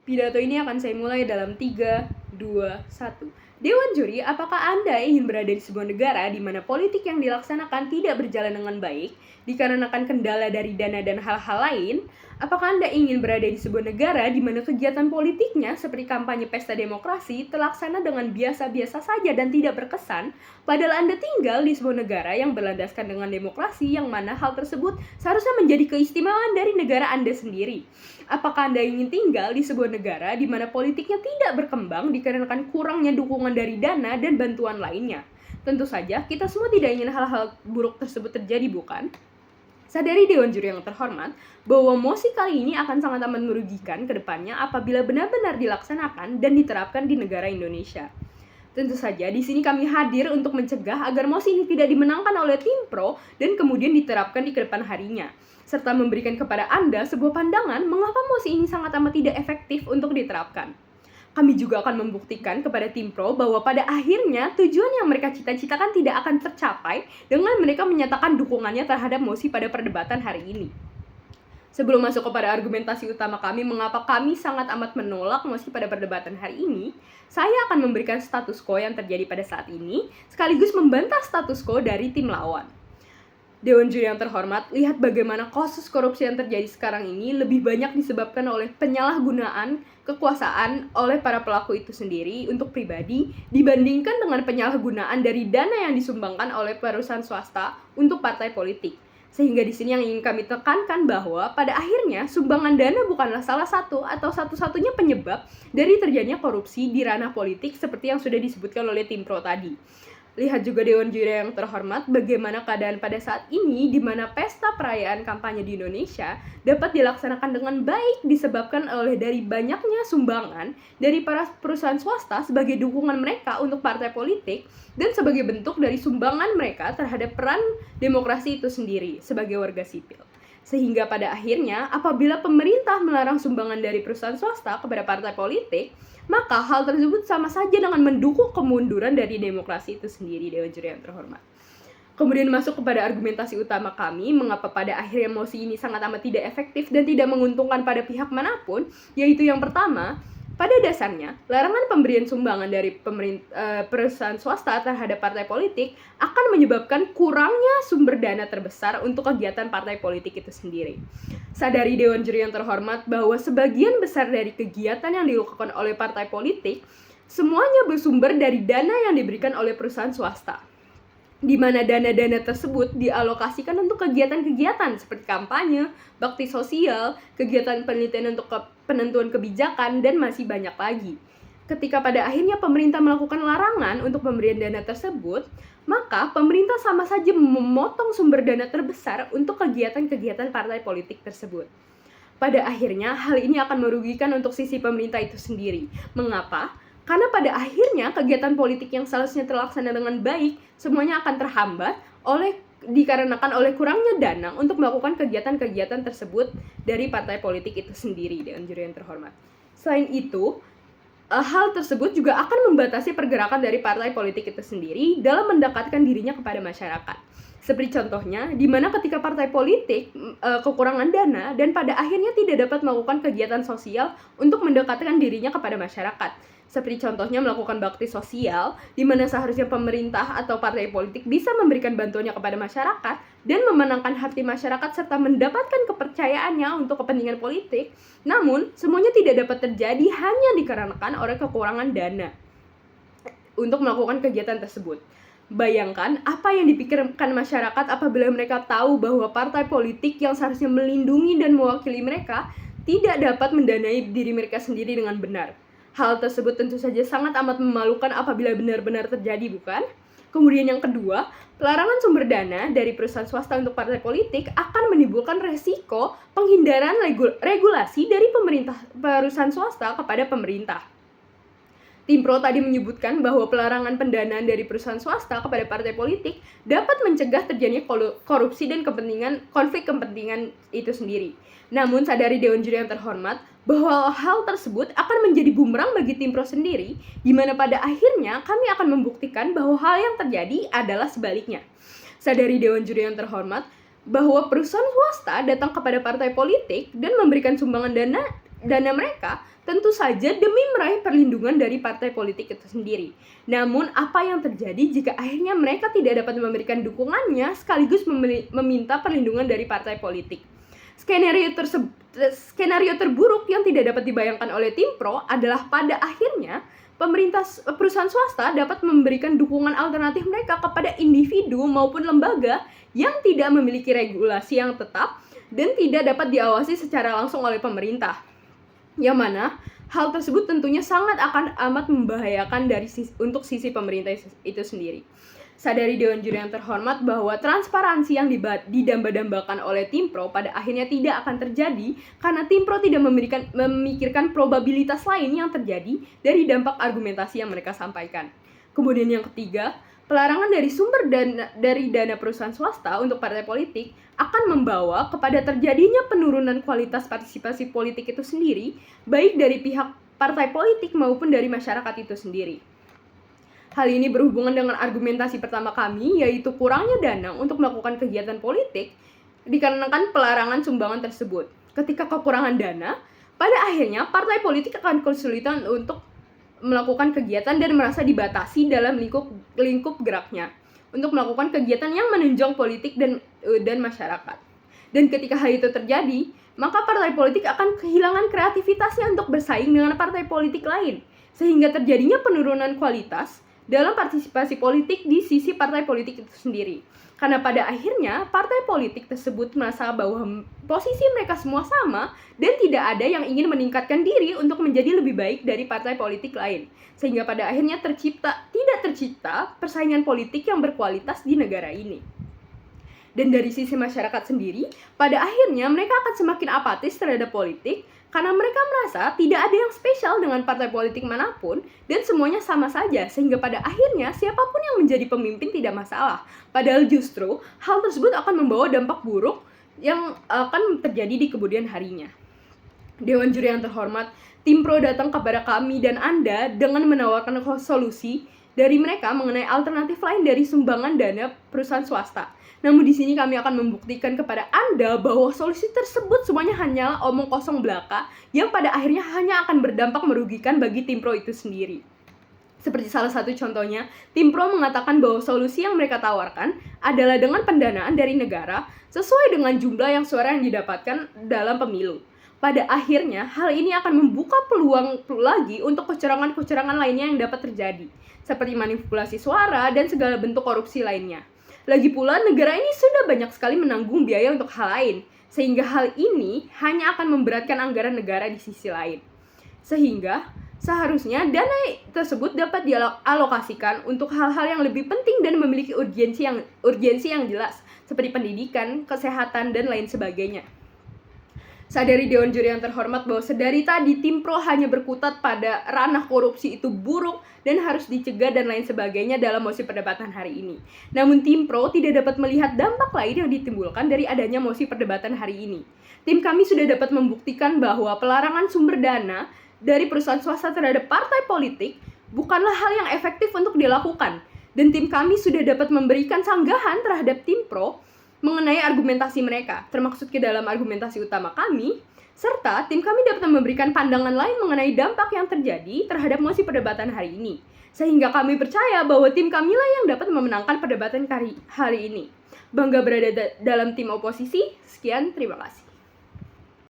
Pidato ini akan saya mulai dalam 3, 2, 1. Dewan Juri, apakah Anda ingin berada di sebuah negara di mana politik yang dilaksanakan tidak berjalan dengan baik dikarenakan kendala dari dana dan hal-hal lain? Apakah Anda ingin berada di sebuah negara di mana kegiatan politiknya seperti kampanye pesta demokrasi terlaksana dengan biasa-biasa saja dan tidak berkesan, padahal Anda tinggal di sebuah negara yang berlandaskan dengan demokrasi yang mana hal tersebut seharusnya menjadi keistimewaan dari negara Anda sendiri? Apakah Anda ingin tinggal di sebuah negara di mana politiknya tidak berkembang dikarenakan kurangnya dukungan dari dana dan bantuan lainnya? Tentu saja, kita semua tidak ingin hal-hal buruk tersebut terjadi, bukan? Sadari Dewan Juri yang terhormat, bahwa mosi kali ini akan sangat amat merugikan ke depannya apabila benar-benar dilaksanakan dan diterapkan di negara Indonesia. Tentu saja, di sini kami hadir untuk mencegah agar mosi ini tidak dimenangkan oleh tim pro dan kemudian diterapkan di kedepan harinya, serta memberikan kepada Anda sebuah pandangan mengapa mosi ini sangat amat tidak efektif untuk diterapkan. Kami juga akan membuktikan kepada tim pro bahwa pada akhirnya tujuan yang mereka cita-citakan tidak akan tercapai dengan mereka menyatakan dukungannya terhadap mosi pada perdebatan hari ini. Sebelum masuk kepada argumentasi utama kami mengapa kami sangat amat menolak mosi pada perdebatan hari ini, saya akan memberikan status quo yang terjadi pada saat ini, sekaligus membantah status quo dari tim lawan. Dewan Juri yang terhormat, lihat bagaimana kasus korupsi yang terjadi sekarang ini lebih banyak disebabkan oleh penyalahgunaan kekuasaan oleh para pelaku itu sendiri untuk pribadi dibandingkan dengan penyalahgunaan dari dana yang disumbangkan oleh perusahaan swasta untuk partai politik. Sehingga di sini yang ingin kami tekankan bahwa pada akhirnya sumbangan dana bukanlah salah satu atau satu-satunya penyebab dari terjadinya korupsi di ranah politik seperti yang sudah disebutkan oleh tim pro tadi. Lihat juga Dewan Juri yang terhormat bagaimana keadaan pada saat ini di mana pesta perayaan kampanye di Indonesia dapat dilaksanakan dengan baik disebabkan oleh dari banyaknya sumbangan dari para perusahaan swasta sebagai dukungan mereka untuk partai politik dan sebagai bentuk dari sumbangan mereka terhadap peran demokrasi itu sendiri sebagai warga sipil. Sehingga pada akhirnya apabila pemerintah melarang sumbangan dari perusahaan swasta kepada partai politik, maka hal tersebut sama saja dengan mendukung kemunduran dari demokrasi itu sendiri, Dewan Juri yang terhormat. Kemudian masuk kepada argumentasi utama kami, mengapa pada akhirnya mosi ini sangat amat tidak efektif dan tidak menguntungkan pada pihak manapun, yaitu yang pertama, pada dasarnya, larangan pemberian sumbangan dari perusahaan swasta terhadap partai politik akan menyebabkan kurangnya sumber dana terbesar untuk kegiatan partai politik itu sendiri. Sadari Dewan Juri yang terhormat bahwa sebagian besar dari kegiatan yang dilakukan oleh partai politik semuanya bersumber dari dana yang diberikan oleh perusahaan swasta, di mana dana-dana tersebut dialokasikan untuk kegiatan-kegiatan seperti kampanye, bakti sosial, kegiatan penelitian untuk penentuan kebijakan, dan masih banyak lagi. Ketika pada akhirnya pemerintah melakukan larangan untuk pemberian dana tersebut, maka pemerintah sama saja memotong sumber dana terbesar untuk kegiatan-kegiatan partai politik tersebut. Pada akhirnya, hal ini akan merugikan untuk sisi pemerintah itu sendiri. Mengapa? Karena pada akhirnya kegiatan politik yang seharusnya terlaksana dengan baik semuanya akan terhambat dikarenakan oleh kurangnya dana untuk melakukan kegiatan-kegiatan tersebut dari partai politik itu sendiri, Dewan Juri yang terhormat. Selain itu, hal tersebut juga akan membatasi pergerakan dari partai politik itu sendiri dalam mendekatkan dirinya kepada masyarakat. Seperti contohnya, di mana ketika partai politik kekurangan dana dan pada akhirnya tidak dapat melakukan kegiatan sosial untuk mendekatkan dirinya kepada masyarakat. Seperti contohnya melakukan bakti sosial, di mana seharusnya pemerintah atau partai politik bisa memberikan bantuannya kepada masyarakat dan memenangkan hati masyarakat serta mendapatkan kepercayaannya untuk kepentingan politik. Namun, semuanya tidak dapat terjadi hanya dikarenakan oleh kekurangan dana untuk melakukan kegiatan tersebut. Bayangkan apa yang dipikirkan masyarakat apabila mereka tahu bahwa partai politik yang seharusnya melindungi dan mewakili mereka tidak dapat mendanai diri mereka sendiri dengan benar. Hal tersebut tentu saja sangat amat memalukan apabila benar-benar terjadi, bukan? Kemudian yang kedua, pelarangan sumber dana dari perusahaan swasta untuk partai politik akan menimbulkan resiko penghindaran regulasi dari perusahaan swasta kepada pemerintah. Tim Pro tadi menyebutkan bahwa pelarangan pendanaan dari perusahaan swasta kepada partai politik dapat mencegah terjadinya korupsi dan konflik kepentingan itu sendiri. Namun sadari Dewan Juri yang terhormat bahwa hal tersebut akan menjadi bumerang bagi Tim Pro sendiri, di mana pada akhirnya kami akan membuktikan bahwa hal yang terjadi adalah sebaliknya. Sadari Dewan Juri yang terhormat bahwa perusahaan swasta datang kepada partai politik dan memberikan sumbangan dana dana mereka tentu saja demi meraih perlindungan dari partai politik itu sendiri. Namun, apa yang terjadi jika akhirnya mereka tidak dapat memberikan dukungannya sekaligus meminta perlindungan dari partai politik? Skenario terburuk yang tidak dapat dibayangkan oleh tim pro adalah pada akhirnya perusahaan swasta dapat memberikan dukungan alternatif mereka kepada individu maupun lembaga yang tidak memiliki regulasi yang tetap dan tidak dapat diawasi secara langsung oleh pemerintah. Yang mana hal tersebut tentunya sangat akan amat membahayakan untuk sisi pemerintah itu sendiri. Sadari Dewan Juri yang terhormat bahwa transparansi yang didamba-dambakan oleh tim pro pada akhirnya tidak akan terjadi karena tim pro tidak memikirkan probabilitas lain yang terjadi dari dampak argumentasi yang mereka sampaikan. Kemudian yang ketiga, pelarangan dari dana perusahaan swasta untuk partai politik akan membawa kepada terjadinya penurunan kualitas partisipasi politik itu sendiri, baik dari pihak partai politik maupun dari masyarakat itu sendiri. Hal ini berhubungan dengan argumentasi pertama kami, yaitu kurangnya dana untuk melakukan kegiatan politik dikarenakan pelarangan sumbangan tersebut. Ketika kekurangan dana, pada akhirnya partai politik akan kesulitan untuk melakukan kegiatan dan merasa dibatasi dalam lingkup geraknya untuk melakukan kegiatan yang menunjang politik dan masyarakat. Dan ketika hal itu terjadi, maka partai politik akan kehilangan kreativitasnya untuk bersaing dengan partai politik lain, sehingga terjadinya penurunan kualitas dalam partisipasi politik di sisi partai politik itu sendiri. Karena pada akhirnya partai politik tersebut merasa bahwa posisi mereka semua sama dan tidak ada yang ingin meningkatkan diri untuk menjadi lebih baik dari partai politik lain. Sehingga pada akhirnya tidak tercipta persaingan politik yang berkualitas di negara ini. Dan dari sisi masyarakat sendiri, pada akhirnya mereka akan semakin apatis terhadap politik karena mereka merasa tidak ada yang spesial dengan partai politik manapun dan semuanya sama saja, sehingga pada akhirnya siapapun yang menjadi pemimpin tidak masalah. Padahal justru hal tersebut akan membawa dampak buruk yang akan terjadi di kemudian harinya. Dewan Juri yang terhormat, tim pro datang kepada kami dan Anda dengan menawarkan solusi dari mereka mengenai alternatif lain dari sumbangan dana perusahaan swasta. Namun di sini kami akan membuktikan kepada Anda bahwa solusi tersebut semuanya hanyalah omong kosong belaka yang pada akhirnya hanya akan berdampak merugikan bagi tim pro itu sendiri. Seperti salah satu contohnya, tim pro mengatakan bahwa solusi yang mereka tawarkan adalah dengan pendanaan dari negara sesuai dengan jumlah suara yang didapatkan dalam pemilu. Pada akhirnya, hal ini akan membuka peluang lagi untuk kecurangan-kecurangan lainnya yang dapat terjadi, seperti manipulasi suara dan segala bentuk korupsi lainnya. Lagi pula, negara ini sudah banyak sekali menanggung biaya untuk hal lain, sehingga hal ini hanya akan memberatkan anggaran negara di sisi lain. Sehingga, seharusnya dana tersebut dapat dialokasikan untuk hal-hal yang lebih penting dan memiliki urgensi yang jelas, seperti pendidikan, kesehatan, dan lain sebagainya. Sadari Dewan Juri yang terhormat bahwa sedari tadi tim pro hanya berkutat pada ranah korupsi itu buruk dan harus dicegah dan lain sebagainya dalam mosi perdebatan hari ini. Namun tim pro tidak dapat melihat dampak lain yang ditimbulkan dari adanya mosi perdebatan hari ini. Tim kami sudah dapat membuktikan bahwa pelarangan sumber dana dari perusahaan swasta terhadap partai politik bukanlah hal yang efektif untuk dilakukan. Dan tim kami sudah dapat memberikan sanggahan terhadap tim pro mengenai argumentasi mereka, termasuk ke dalam argumentasi utama kami, serta tim kami dapat memberikan pandangan lain mengenai dampak yang terjadi terhadap mosi perdebatan hari ini. Sehingga kami percaya bahwa tim kamilah yang dapat memenangkan perdebatan hari ini. Bangga berada dalam tim oposisi. Sekian, terima kasih.